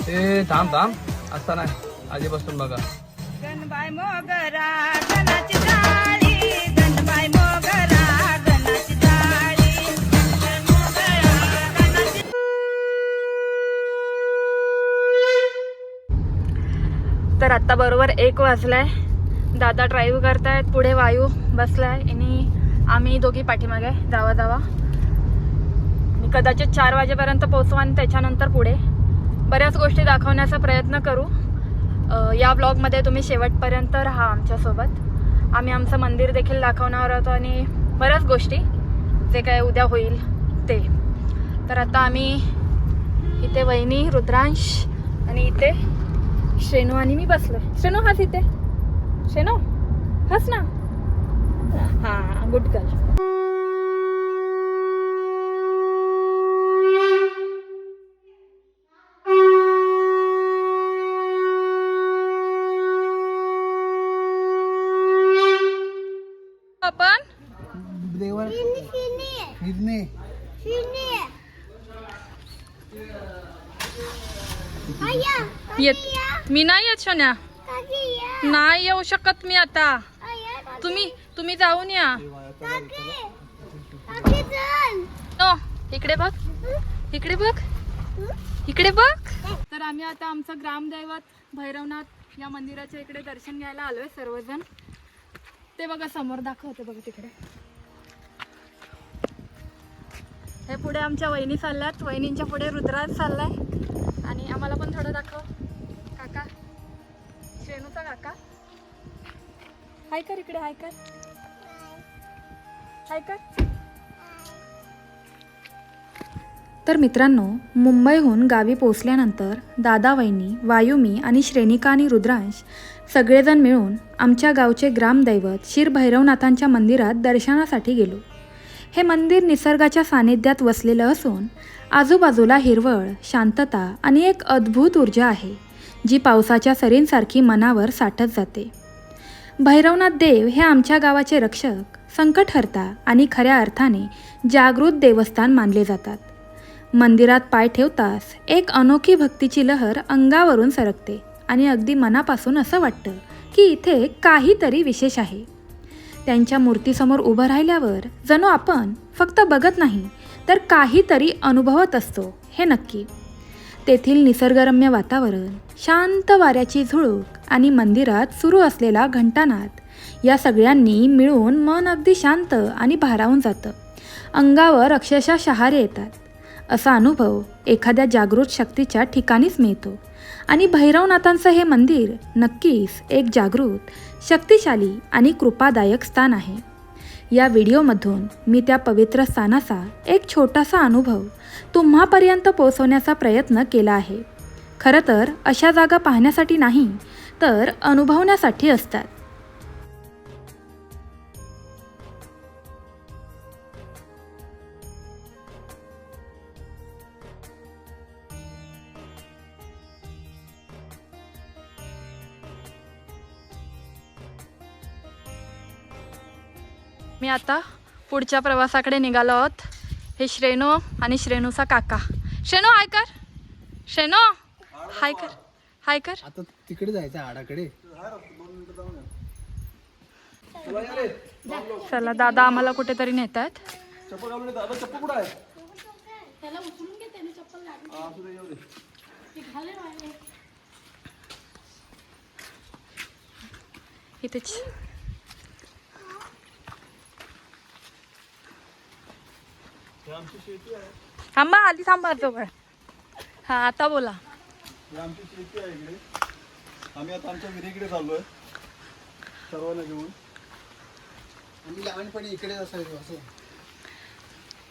ए थांब थांब असता नाही आधीपासून बघा. गणबाई मोगरा गणाची जाळी, गणबाई मोगरा गणाची जाळी, गणाची. तर आता बरोबर 1 वाजलाय. दादा ड्राईव्ह करतायत, पुढे वायू बसलाय आणि आम्ही दोघी पाठीमागे जावा जावा. कदाचित 4 वाजेपर्यंत पोहोचू आणि त्याच्यानंतर पुढे बऱ्याच गोष्टी दाखवण्याचा प्रयत्न करू. या ब्लॉगमध्ये तुम्ही शेवटपर्यंत राहा आमच्यासोबत. आम्ही आमचं मंदिर देखील दाखवणार आहोत आणि बऱ्याच गोष्टी जे काय उद्या होईल ते. तर आता आम्ही इथे वहिनी, रुद्रांश आणि इथे श्रेणू आणि मी बसलो. श्रेणू हस इथे, श्रेणू हस ना. हां गुड गर्ल. आपण देवर येत मी नाही येत शोन्या, नाही येऊ शकत मी आता. तुम्ही जाऊन या. इकडे बघ, इकडे बघ, इकडे बघ. तर आम्ही आता आमचं ग्रामदैवत भैरवनाथ या मंदिराच्या इकडे दर्शन घ्यायला आलोय सर्वजण. ते बघा समोर दाखवते बघा तिकडे. हे पुढे आमच्या वहिनी चालल्यात, वहिनींच्या पुढे रुद्राज चाललाय आणि आम्हाला पण थोडं दाखव. काका, श्रेणूचा काका हाय कर इकडे, हाय कर, हाय कर. तर मित्रांनो, मुंबईहून गावी पोचल्यानंतर दादा, वहिनी, वायू, मी आणि श्रेणिका आणि रुद्रांश सगळेजण मिळून आमच्या गावचे ग्रामदैवत श्री भैरवनाथांच्या मंदिरात दर्शनासाठी गेलो. हे मंदिर निसर्गाच्या सानिध्यात वसलेलं असून आजूबाजूला हिरवळ, शांतता आणि एक अद्भुत ऊर्जा आहे जी पावसाच्या सरींसारखी मनावर साठत जाते. भैरवनाथ देव हे आमच्या गावाचे रक्षक, संकटहर्ता आणि खऱ्या अर्थाने जागृत देवस्थान मानले जातात. मंदिरात पाय ठेवताच एक अनोखी भक्तीची लहर अंगावरून सरकते आणि अगदी मनापासून असं वाटतं की इथे काहीतरी विशेष आहे. त्यांच्या मूर्तीसमोर उभं राहिल्यावर जणू आपण फक्त बघत नाही तर काहीतरी अनुभवत असतो हे नक्की. तेथील निसर्गरम्य वातावरण, शांत वाऱ्याची झुळूक आणि मंदिरात सुरू असलेला घंटानाद या सगळ्यांनी मिळून मन अगदी शांत आणि भारावून जातं. अंगावर अक्षरशः शहारे येतात. असा अनुभव एखाद्या जागृत शक्तीच्या ठिकाणीच मिळतो आणि भैरवनाथांचं हे मंदिर नक्कीच एक जागृत, शक्तिशाली आणि कृपादायक स्थान आहे. या व्हिडिओमधून मी त्या पवित्र स्थानाचा एक छोटासा अनुभव तुम्हापर्यंत पोहोचवण्याचा प्रयत्न केला आहे. खरं तर अशा जागा पाहण्यासाठी नाही तर अनुभवण्यासाठी असतात. मी आता पुढच्या प्रवासाकडे निघालो आहोत. हे श्रेणू आणि श्रेणूचा काका. श्रेणू हाय कर, श्रेणू हाय कर, हाय कर. आता तिकडे जायचं आडाकडे. चला दादा आम्हाला कुठेतरी नेत आहेत. इथेच थांबा, आधी थांबा जवळ. हा आता बोला. आमची शेती आहे इकडे. आम्ही आता आमच्या विहिरीकडे चाललोय सर्वांना घेऊन. आम्ही लहानपणी इकडे असायचो असं.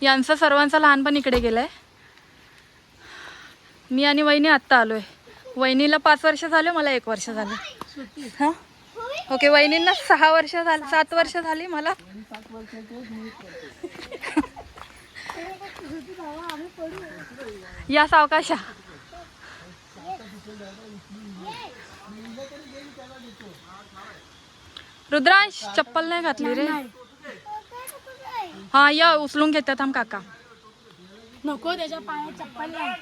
यांचं सर्वांचं लहानपण इकडे गेलंय. मी आणि वहिनी आत्ता आलोय. वहिनीला 5 वर्ष झाले, मला 1 वर्ष झालं. हां ओके, वहिनींना 6 वर्ष झाली, 7 वर्ष झाली, मला या सावकाशा. रुद्रांश चप्पल नाही घातली रे. हा या उचलून घेतात हम काका. नको त्याच्या पायात चप्पल नाही.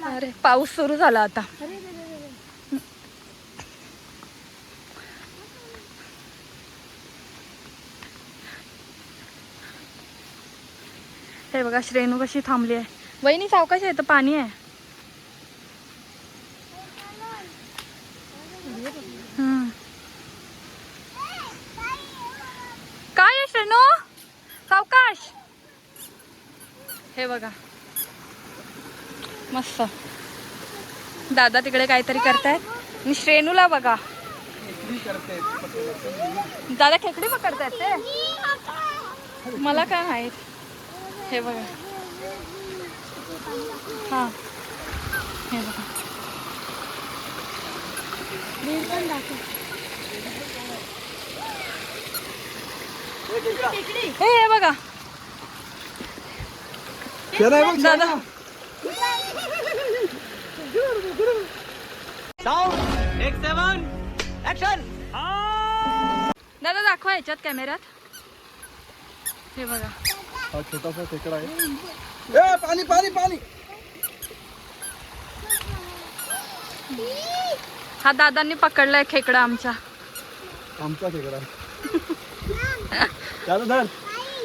अरे पाऊस सुरू झाला आता. हे बघा श्रेणू कशी थांबली आहे. वहिनी सावकाश आहे, तर पाणी आहे. काय आहे श्रेणू, सावकाश. हे बघा मस्त दादा तिकडे काहीतरी करतायत आणि श्रेणूला बघा दादा खेकडी पकडतायत ते. मला काय माहित. हे बघा हा हे बघा हे बघा दादा. दादा दाखवा ह्याच्यात कॅमेऱ्यात. हे बघा हा छोटासा खेकडा आहे. पाणी पाणी पाणी. हा दादांनी पकडलाय खेकडा आमचा खेकडा. त्याला धर.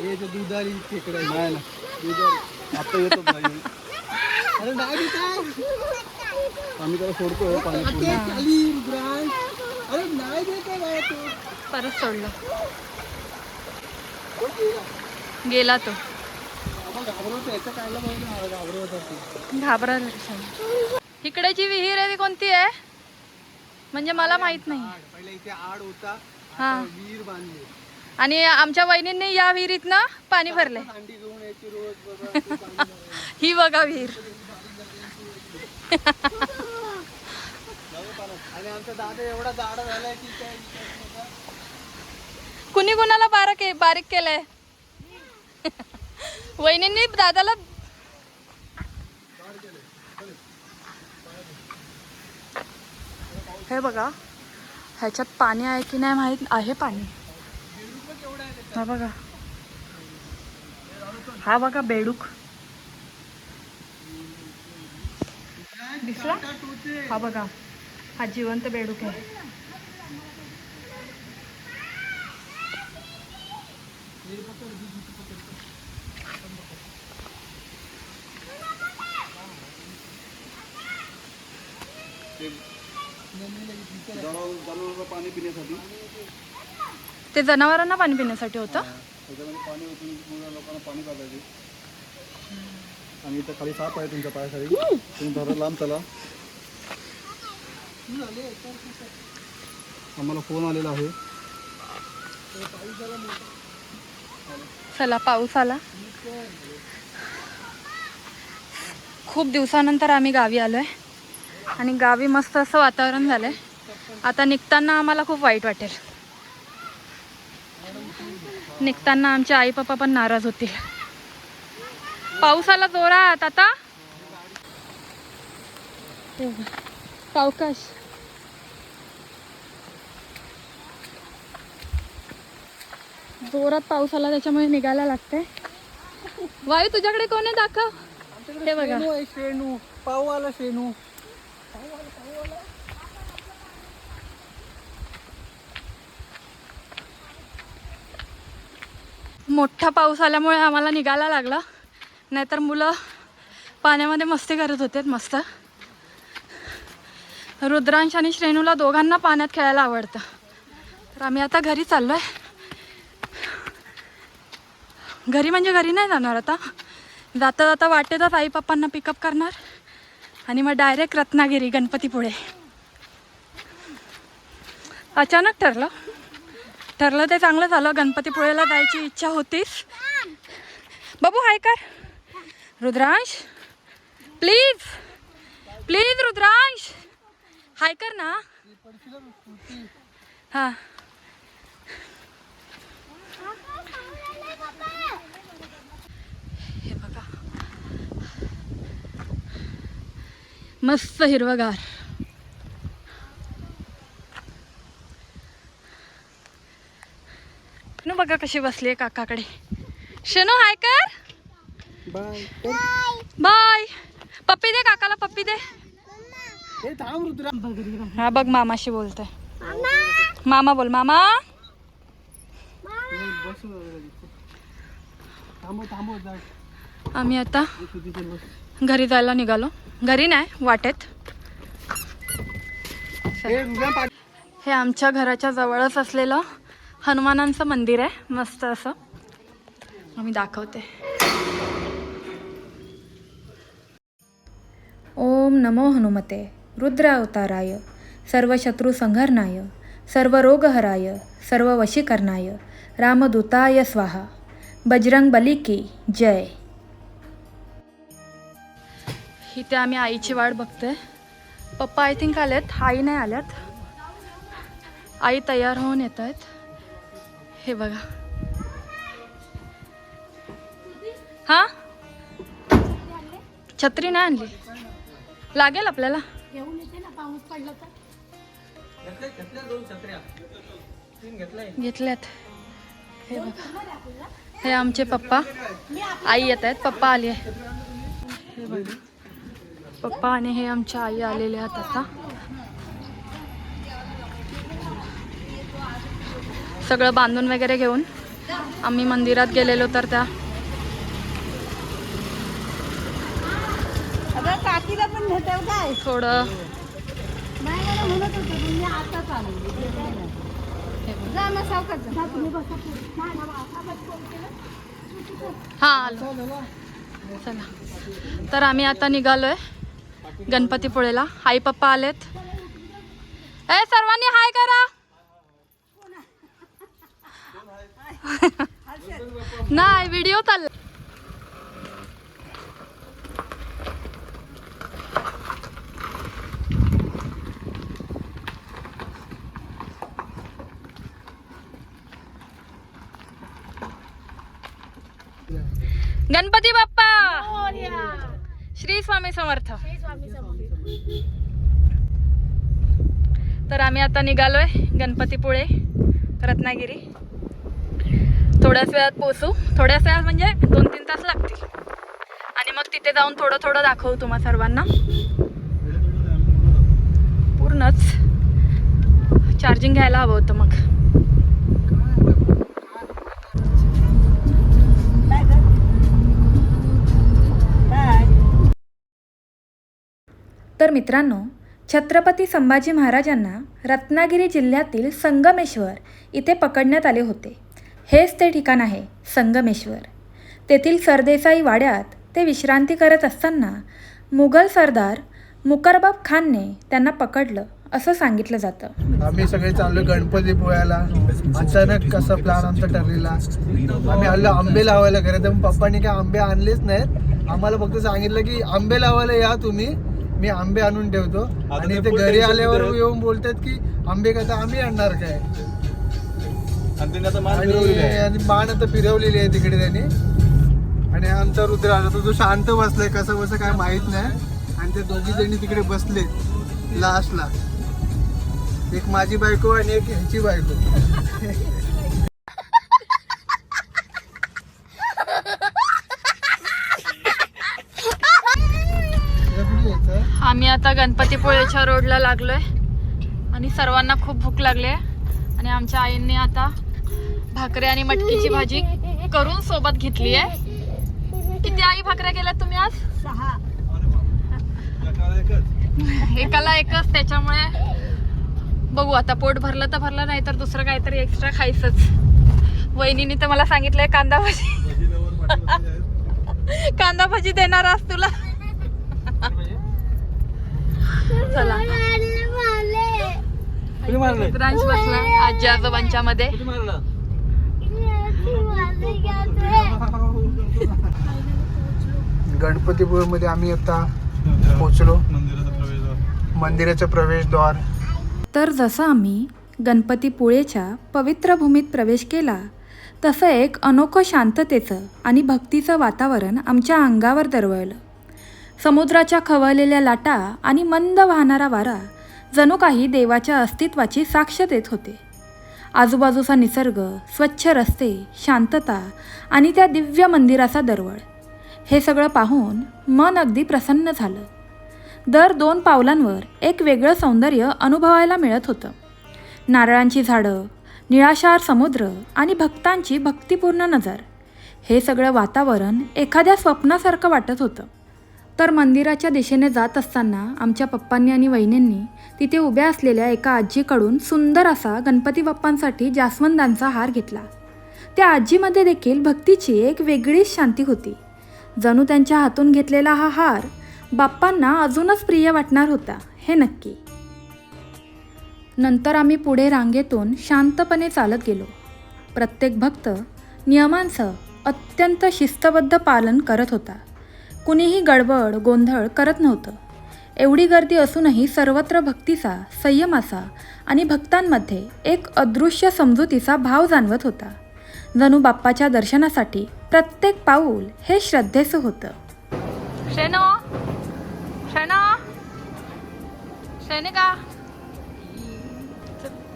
हे जो दुधारी खेकडा आहे. नाही ना दुधारी आता येतच नाही. अरे नाही आम्ही त्याला सोडतोय पाणी पूर्ण. खाली रुद्रांश. अरे नाही देत आहे तो. परत सोडलं, गेला तो. घाबरवतो याचं काढलं पाहिजे. घाबरवतात घाबरायला. इकडे जी विहीर आहे ती कोणती आहे म्हणजे मला माहित नाही. पहिले इथे आड होता, हा विहीर बांधली. आणि आमच्या वहिनींनी या विहिरीतनं पाणी भरले. अंडी घेऊन यायची रोज बाबा. ही बघा विहीर. आणि आमचा दादा एवढा जाडा झालाय की काय. कुणी कुणाला बारीक केलंय. वहिनींनी दादाला. हे बघा ह्याच्यात पाणी आहे की नाही माहित. आहे पाणी. हा बघा, हा बघा बेडूक दिसला. हा बघा हा जिवंत बेडूक आहे. जनावरांना पाणी पिण्यासाठी. ते जनावरांना पाणी पिण्यासाठी होतं. त्याच्यामध्ये पाणी ओतून लोकांना पाणी पाजायचे. आणि इथं खाली साप आहे तुमच्या पायाखाली. तुम्ही धरा लांब चला. आम्हाला फोन आलेला आहे. चला पाऊस आला. खूप दिवसानंतर आम्ही गावी आलोय आणि गावी मस्त असं वातावरण झालंय. आता निघताना आम्हाला खूप वाईट वाटेल. निघताना आमचे आई पप्पा पण नाराज होतील. पाऊस आला जोरात. आता सावकाश. जोरात पाऊस आला त्याच्यामुळे निघायला लागतंय. वायू तुझ्याकडे कोण आहे दाखव. हे बघा शेणू पाऊ आला. शेणू मोठा पाऊस आल्यामुळे आम्हाला निघायला लागला. नाहीतर मुलं पाण्यामध्ये मस्ती करत होते मस्त. रुद्रांश आणि श्रेणूला दोघांना पाण्यात खेळायला आवडतं. तर आम्ही आता घरी चाललोय. घरी म्हणजे घरी नाही जाणार आता. जाता जाता वाटेतच आई पप्पांना पिकअप करणार आणि मग डायरेक्ट रत्नागिरी गणपतीपुळे. अचानक ठरलं ते चांगलं झालं. गणपतीपुळेला जायची इच्छा होतीच. बाबू हाय कर. Rudransh please please. Rudransh hi कर ना. हा हे बघा मस्त हिरवगार. बघा कशी बसली काकाकडे. शनू हाय कर. बाय. बाय. पप्पी दे काकाला, पप्पी दे. हे थांब रुद्रा. हा बघ मामाशी बोलतोय. मामा बोल. मामा बस थांबव जा. आम्ही आता घरी जायला निघालो. घरी नाही, वाटेत. हे रुद्रा पाठ. हे आमच्या घराच्या जवळच असलेलं हनुमानांचं मंदिर आहे, मस्त असं. आम्ही दाखवते. ओम नमो हनुमते रुद्र अवताराय सर्व शत्रु संहरणाय सर्व रोगहराय सर्व वशीकरणाय रामदूताय स्वाहा. बजरंग बली की जय. इथे आम्ही आईची वाट बघतोय. पप्पा आय थिंक आलेत, आई नाही आल्यात. आई तयार होऊन येत आहेत. हे बघा. हा छत्री नाही आणली, लागेल आपल्याला. घेतल्यात. हे बघा, हे आमचे पप्पा. आई येत आहेत, पप्पा आली आहे. हे बघा, पप्पा आणि हे आमच्या आई आलेले आहेत आता. सगळं बांधून वगैरे घेऊन आम्ही मंदिरात गेलेलो. तर त्या काकीला पण भेटेल काय? थोडं नाही मला म्हणत होते पण मी आता चालू. जा ना सावकाश जा. हा आलो. चला, तर आम्ही आता निघालोय गणपतीपुळेला. आई पप्पा आलेत. ए सर्वांनी हाय करा. नाही, व्हिडिओ चालला. गणपती बाप्पा श्री स्वामी समर्थ. तर आम्ही आता निघालोय गणपतीपुळे, रत्नागिरी. थोड्याच वेळात पोहोचू. थोड्याच वेळात म्हणजे 2-3 तास लागतील. आणि मग तिथे जाऊन थोडं थोडं दाखवू तुम्हा सर्वांना. पूर्णच चार्जिंग घ्यायला हवं होतं मग. तर मित्रांनो, छत्रपती संभाजी महाराजांना रत्नागिरी जिल्ह्यातील संगमेश्वर इथे पकडण्यात आले होते. हेच ते ठिकाण आहे संगमेश्वर. तेथील सरदेसाई वाड्यात ते विश्रांती करत असताना मुघल सरदार मुकरबाब खानने त्यांना पकडलं असं सांगितलं जातं. आम्ही सगळे चाललो गणपतीपुळ्याला. अचानक कसा प्लॅन आमचा ठरलेला. आम्ही आलो आंबे लावायला. खरं तर पप्पांनी काय आंबे आणलेच नाहीत. आम्हाला फक्त सांगितलं की आंबे लावायला या तुम्ही, मी आंबे आणून ठेवतो. आणि ते घरी आल्यावर येऊन बोलतात की आंबे का, आम्ही आणणार काय. आणि बाण आता फिरवलेली आहे तिकडे त्यांनी. आणि आमचा रुद्र आला तो शांत बसलाय, कसं बसं काय माहित नाही. आणि ते दोघी जणी तिकडे बसले लास्टला. एक माझी बायको आणि एक ह्याची बायको. आम्ही आता गणपतीपुळेच्या रोडला लागलोय आणि सर्वांना खूप भूक लागली आहे. आणि आमच्या आईंनी आता भाकरी आणि मटकीची भाजी करून सोबत घेतली आहे. किती आई भाकऱ्या केल्यात तुम्ही आज? 6. एकाला एकच. त्याच्यामुळे बघू आता, पोट भरलं तर भरलं, नाही तर दुसरं काहीतरी एक्स्ट्रा खायचंच. वहिनीने तर मला सांगितलंय कांदा भाजी. कांदा भाजी देणार आज तुला. चला, रुद्रांश बसलाय आजी आजोबांच्या मध्ये. गणपतीपुळेमध्ये आम्ही आता पोहोचलो. मंदिराचं प्रवेशद्वार. तर जसं आम्ही गणपतीपुळेच्या पवित्र भूमीत प्रवेश केला तसं एक अनोखं शांततेचं आणि भक्तीचं वातावरण आमच्या अंगावर दरवळलं. समुद्राच्या खवळलेल्या लाटा आणि मंद वाहणारा वारा जणू काही देवाच्या अस्तित्वाची साक्ष देत होते. आजूबाजूचा निसर्ग, स्वच्छ रस्ते, शांतता आणि त्या दिव्य मंदिराचा दरवळ हे सगळं पाहून मन अगदी प्रसन्न झालं. दर 2 पावलांवर एक वेगळं सौंदर्य अनुभवायला मिळत होतं. नारळांची झाडं, निळाशार समुद्र आणि भक्तांची भक्तिपूर्ण नजर, हे सगळं वातावरण एखाद्या स्वप्नासारखं वाटत होतं. तर मंदिराच्या दिशेने जात असताना आमच्या पप्पांनी आणि वहिनींनी तिथे उभ्या असलेल्या एका आजीकडून सुंदर असा गणपती बाप्पांसाठी जास्वंदांचा हार घेतला. त्या आजीमध्ये देखील भक्तीची एक वेगळीच शांती होती. जणू त्यांच्या हातून घेतलेला हा हार बाप्पांना अजूनच प्रिय वाटणार होता, हे नक्की. नंतर आम्ही पुढे रांगेतून शांतपणे चालत गेलो. प्रत्येक भक्त नियमांचं अत्यंत शिस्तबद्ध पालन करत होता. कुणीही गडबड गोंधळ करत नव्हतं. एवढी गर्दी असूनही सर्वत्र भक्तीचा, संयमाचा आणि भक्तांमध्ये एक अदृश्य समजुतीचा भाव जाणवत होता. जणू बाप्पाच्या दर्शनासाठी प्रत्येक पाऊल हे श्रद्धेचं होतं.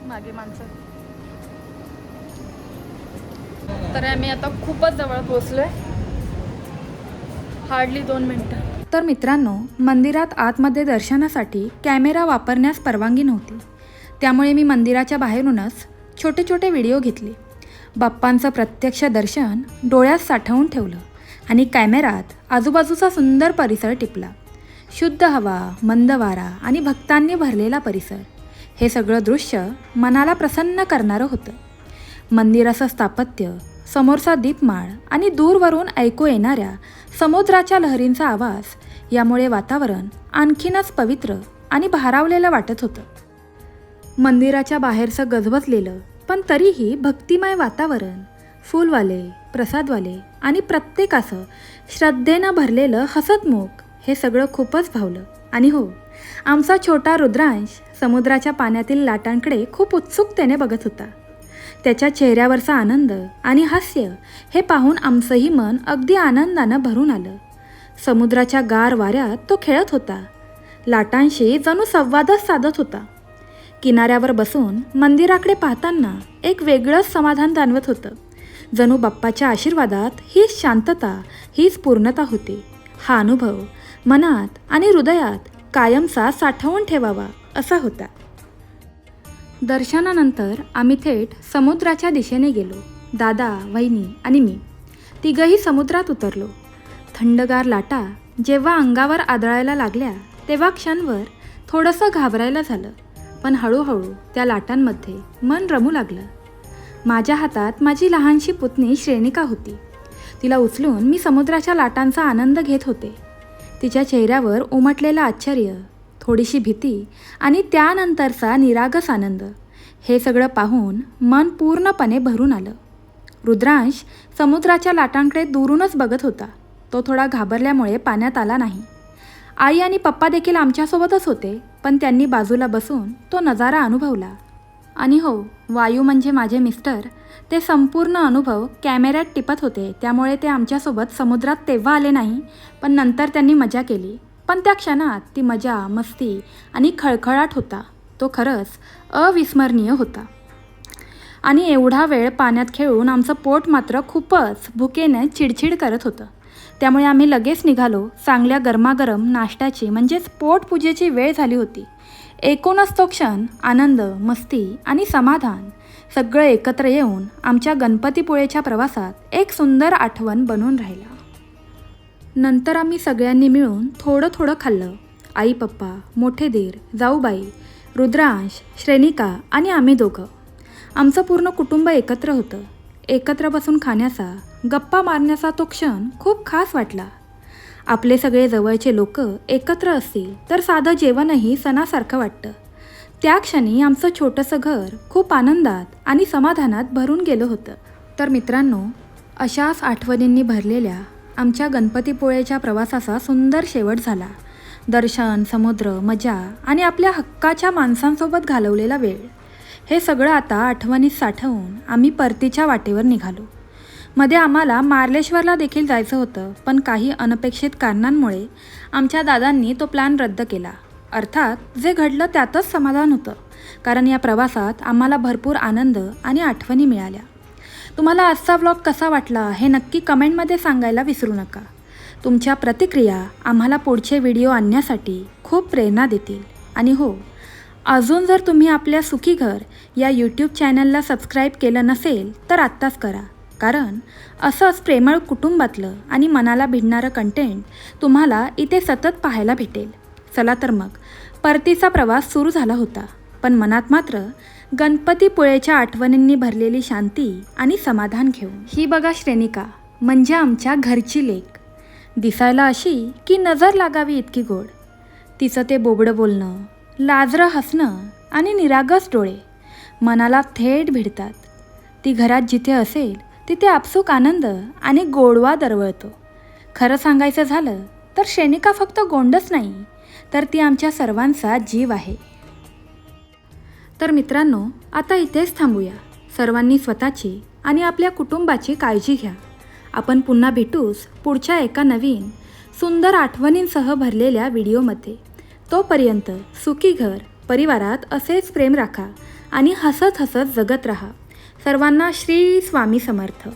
मागे माणसं. तर आम्ही आता खूपच जवळ पोहोचलोय, हार्डली 2 मिनिटं. तर मित्रांनो, मंदिरात आतमध्ये दर्शनासाठी कॅमेरा वापरण्यास परवानगी नव्हती. त्यामुळे मी मंदिराच्या बाहेरूनच छोटे छोटे व्हिडिओ घेतले. बाप्पांचं प्रत्यक्ष दर्शन डोळ्यात साठवून ठेवलं आणि कॅमेऱ्यात आजूबाजूचा सुंदर परिसर टिपला. शुद्ध हवा, मंद वारा आणि भक्तांनी भरलेला परिसर, हे सगळं दृश्य मनाला प्रसन्न करणारं होतं. मंदिराचं स्थापत्य, समोरचा दीपमाळ आणि दूरवरून ऐकू येणाऱ्या समुद्राच्या लहरींचा आवाज, यामुळे वातावरण आणखीनच पवित्र आणि भारावलेलं वाटत होतं. मंदिराच्या बाहेरचं गजबजलेलं पण तरीही भक्तिमय वातावरण, फुलवाले, प्रसादवाले आणि प्रत्येकाचं श्रद्धेनं भरलेलं हसतमुख, हे सगळं खूपच भावलं. आणि हो, आमचा छोटा रुद्रांश समुद्राच्या पाण्यातील लाटांकडे खूप उत्सुकतेने बघत होता. त्याच्या चेहऱ्यावरचा आनंद आणि हास्य हे पाहून आमचंही मन अगदी आनंदानं भरून आलं. समुद्राच्या गार वाऱ्यात तो खेळत होता, लाटांशी जणू संवादच साधत होता. किनाऱ्यावर बसून मंदिराकडे पाहताना एक वेगळंच समाधान जाणवत होतं. जणू बाप्पाच्या आशीर्वादात हीच शांतता, हीच पूर्णता होती. हा अनुभव मनात आणि हृदयात कायमचा साठवून ठेवावा असा होता. दर्शनानंतर आम्ही थेट समुद्राच्या दिशेने गेलो. दादा, वहिनी आणि मी तिघंही समुद्रात उतरलो. थंडगार लाटा जेव्हा अंगावर आदळायला लागल्या तेव्हा क्षणभर थोडंसं घाबरायला झालं, पण हळूहळू त्या लाटांमध्ये मन रमू लागलं. माझ्या हातात माझी लहानशी पुतणी श्रेणिका होती. तिला उचलून मी समुद्राच्या लाटांचा आनंद घेत होते. तिच्या चेहऱ्यावर उमटलेलं आश्चर्य, थोडीशी भीती आणि त्यानंतरचा निरागस आनंद, हे सगळं पाहून मन पूर्णपणे भरून आलं. रुद्रांश समुद्राच्या लाटांकडे दुरूनच बघत होता. तो थोडा घाबरल्यामुळे पाण्यात आला नाही. आई आणि पप्पा देखील आमच्यासोबतच होते, पण त्यांनी बाजूला बसून तो नजारा अनुभवला. आणि हो, वायू म्हणजे माझे मिस्टर, ते संपूर्ण अनुभव कॅमेऱ्यात टिपत होते. त्यामुळे ते आमच्यासोबत समुद्रात तेव्हा आले नाही, पण नंतर त्यांनी मजा केली. पण त्या क्षणात ती मजा, मस्ती आणि खळखळाट होता, तो खरंच अविस्मरणीय होता. आणि एवढा वेळ पाण्यात खेळून आमचं पोट मात्र खूपच भुकेने चिडचिड करत होतं. त्यामुळे आम्ही लगेच निघालो. चांगल्या गरमागरम नाश्त्याची म्हणजेच पोटपूजेची वेळ झाली होती. एकूणच तो क्षण आनंद, मस्ती आणि समाधान सगळं एकत्र येऊन आमच्या गणपतीपुळेच्या प्रवासात एक सुंदर आठवण बनून राहिला. नंतर आम्ही सगळ्यांनी मिळून थोडं थोडं खाल्लं. आई, पप्पा, मोठे दीर, जाऊबाई, रुद्रांश, श्रेणिका आणि आम्ही दोघं. आमचं पूर्ण कुटुंब एकत्र होतं. एकत्र बसून खाण्याचा, गप्पा मारण्याचा तो क्षण खूप खास वाटला. आपले सगळे जवळचे लोक एकत्र असतील तर साधं जेवणही सणासारखं वाटतं. त्या क्षणी आमचं छोटंसं घर खूप आनंदात आणि समाधानात भरून गेलं होतं. तर मित्रांनो, अशाच आठवणींनी भरलेल्या आमच्या गणपतीपुळेच्या प्रवासाचा सुंदर शेवट झाला. दर्शन, समुद्र, मजा आणि आपल्या हक्काच्या माणसांसोबत घालवलेला वेळ, हे सगळं आता आठवणीत साठवून आम्ही परतीच्या वाटेवर निघालो. मध्ये आम्हाला मार्लेश्वरला देखील जायचं होतं, पण काही अनपेक्षित कारणांमुळे आमच्या दादांनी तो प्लॅन रद्द केला. अर्थात जे घडलं त्यातच समाधान होतं, कारण या प्रवासात आम्हाला भरपूर आनंद आणि आठवणी मिळाल्या. तुम्हाला आजचा व्लॉग कसा वाटला हे नक्की कमेंटमध्ये सांगायला विसरू नका. तुमच्या प्रतिक्रिया आम्हाला पुढचे व्हिडिओ आणण्यासाठी खूप प्रेरणा देतील. आणि हो, अजून जर तुम्ही आपल्या सुखी घर या यूट्यूब चॅनलला सबस्क्राईब केलं नसेल तर आत्ताच करा, कारण असंच प्रेमळ कुटुंबातलं आणि मनाला भिडणारं कंटेंट तुम्हाला इथे सतत पाहायला भेटेल. चला तर मग, परतीचा प्रवास सुरू झाला होता, पण मनात मात्र गणपतीपुळेच्या आठवणींनी भरलेली शांती आणि समाधान घेऊन. ही बघा श्रेनिका, म्हणजे आमच्या घरची लेक. दिसायला अशी की नजर लागावी इतकी गोड. तिचं ते बोबडं बोलणं, लाजरं हसणं आणि निरागस डोळे मनाला थेट भिडतात. ती घरात जिथे असेल तिथे आपसूक आनंद आणि गोडवा दरवळतो. खरं सांगायचं झालं तर श्रेनिका फक्त गोंडच नाही, तर ती आमच्या सर्वांचा जीव आहे. तर मित्रांनो, आता इथेच थांबूया. सर्वांनी स्वतःची आणि आपल्या कुटुंबाची काळजी घ्या. आपण पुन्हा भेटूच पुढच्या एका नवीन सुंदर आठवणींसह भरलेल्या व्हिडिओमध्ये. तोपर्यंत सुखी घर परिवारात असेच प्रेम राखा आणि हसत हसत जगत राहा. सर्वांना श्री स्वामी समर्थ.